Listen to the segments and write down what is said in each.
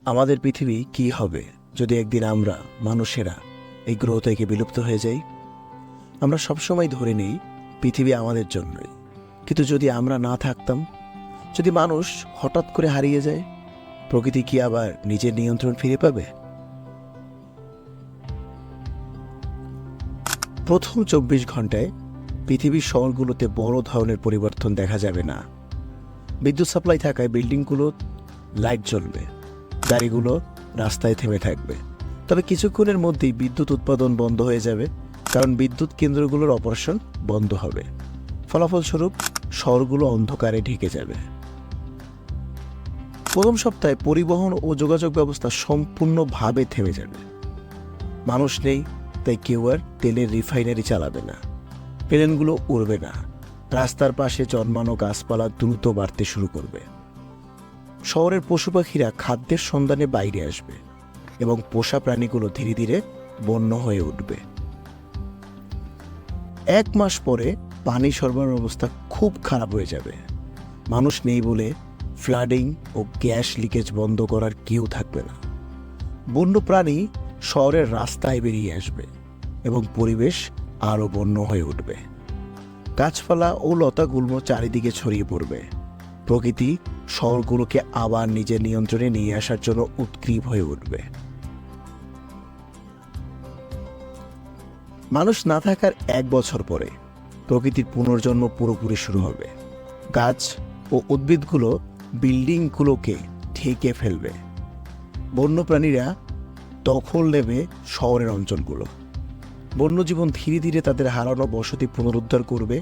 আমাদের পৃথিবী কি হবে যদি একদিন আমরা মানুষেরা এই গ্রহ থেকে বিলুপ্ত হয়ে যাই? আমরা সবসময় ধরে নিই পৃথিবী আমাদের জন্যই, কিন্তু যদি আমরা না থাকতাম, যদি মানুষ হঠাৎ করে হারিয়ে যায়, প্রকৃতি কি আবার নিজের নিয়ন্ত্রণ ফিরে পাবে? প্রথম 24 ঘন্টায় পৃথিবীর শহরগুলোতে বড় ধরনের পরিবর্তন দেখা যাবে না। বিদ্যুৎ সাপ্লাই থাকায় বিল্ডিংগুলো লাইট জ্বলবে, গাড়িগুলো রাস্তায় থেমে থাকবে। তবে কিছুক্ষণের মধ্যেই বিদ্যুৎ উৎপাদন বন্ধ হয়ে যাবে, কারণ বিদ্যুৎ কেন্দ্রগুলোর অপারেশন বন্ধ হবে। ফলাফলস্বরূপ শহরগুলো অন্ধকারে ঢেকে যাবে। প্রথম সপ্তাহে পরিবহন ও যোগাযোগ ব্যবস্থা সম্পূর্ণভাবে থেমে যাবে। মানুষ নেই, তাই কেউ আর তেলের রিফাইনারি চালাবে না, প্লেনগুলো উড়বে না, রাস্তার পাশে জন্মানো গাছপালা দ্রুত বাড়তে শুরু করবে। শহরের পশু পাখিরা খাদ্যের সন্ধানে বাইরে আসবে এবং পোষা প্রাণীগুলো ধীরে ধীরে বন্য হয়ে উঠবে। 1 মাস পরে পানি সরবরাহ অবস্থা খুব খারাপ হয়ে যাবে। মানুষ নেই বলে ফ্লাডিং ও গ্যাস লিকেজ বন্ধ করার কেউ থাকবে না। বন্য প্রাণী শহরের রাস্তায় বেরিয়ে আসবে এবং পরিবেশ আরও বন্য হয়ে উঠবে। গাছপালা ও লতাগুল্ম চারিদিকে ছড়িয়ে পড়বে। প্রকৃতি শহরগুলোকে আবার নিজের নিয়ন্ত্রণে নিয়ে আসার জন্য উৎগ্রীব হয়ে উঠবে। মানুষ না থাকার 1 বছর পরে প্রকৃতির পুনর্জন্ম পুরোপুরি শুরু হবে। গাছ ও উদ্ভিদগুলো বিল্ডিংগুলোকে ঢেকে ফেলবে। বন্যপ্রাণীরা দখল নেবে শহরের অঞ্চলগুলো। বন্যজীবন ধীরে ধীরে তাদের হারানো বসতি পুনরুদ্ধার করবে।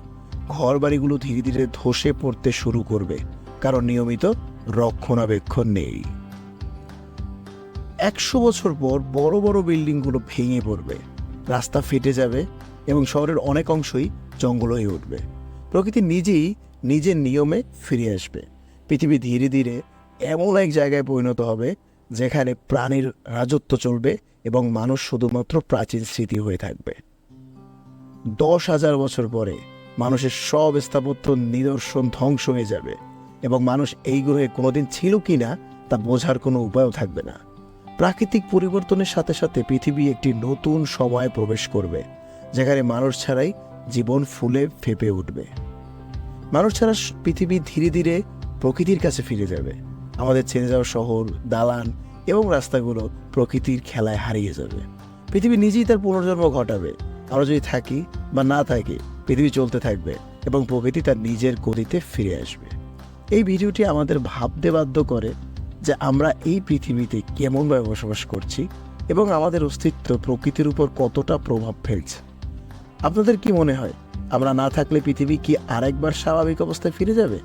ঘরবাড়িগুলো ধীরে ধীরে ধসে পড়তে শুরু করবে, কারণ নিয়মিত রক্ষণাবেক্ষণ নেই। 100 বছর পর বড় বড় বিল্ডিংগুলো ভেঙে পড়বে, রাস্তা ফেটে যাবে এবং শহরের অনেক অংশই জঙ্গল হয়ে উঠবে। প্রকৃতি নিজেই নিজের নিয়মে ফিরে আসবে। পৃথিবী ধীরে ধীরে এমন এক জায়গায় পরিণত হবে যেখানে প্রাণীর রাজত্ব চলবে এবং মানুষ শুধুমাত্র প্রাচীন স্মৃতি হয়ে থাকবে। 10,000 বছর পরে মানুষের সব স্থাপত্য নিদর্শন ধ্বংস হয়ে যাবে এবং মানুষ এই গ্রহে কোনোদিন ছিল কিনা তা বোঝার কোনো উপায়ও থাকবে না। প্রাকৃতিক পরিবর্তনের সাথে সাথে পৃথিবী একটি নতুন সময়ে প্রবেশ করবে, যেখানে মানুষ ছাড়াই জীবন ফুলে ফেঁপে উঠবে। মানুষ ছাড়া পৃথিবী ধীরে ধীরে প্রকৃতির কাছে ফিরে যাবে। আমাদের ছেড়ে যাওয়া শহর, দালান এবং রাস্তাগুলো প্রকৃতির খেলায় হারিয়ে যাবে। পৃথিবী নিজেই তার পুনর্জন্ম ঘটাবে। আমরা যদি থাকি বা না থাকি, পৃথিবী চলতে থাকবে এবং প্রকৃতি তার নিজের গতিতে ফিরে আসবে। এই ভিডিওটি আমাদের ভাবতে বাধ্য করে যে আমরা এই পৃথিবীতে কেমনভাবে বসবাস করছি এবং আমাদের অস্তিত্ব প্রকৃতির উপর কতটা প্রভাব ফেলছে। আপনাদের কি মনে হয়, আমরা না থাকলে পৃথিবী কি আরেকবার স্বাভাবিক অবস্থায় ফিরে যাবে?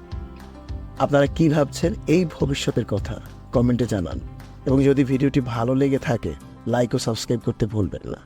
আপনারা কি ভাবছেন এই ভবিষ্যতের কথা কমেন্টে জানান, এবং যদি ভিডিওটি ভালো লেগে থাকে লাইক ও সাবস্ক্রাইব করতে ভুলবেন না।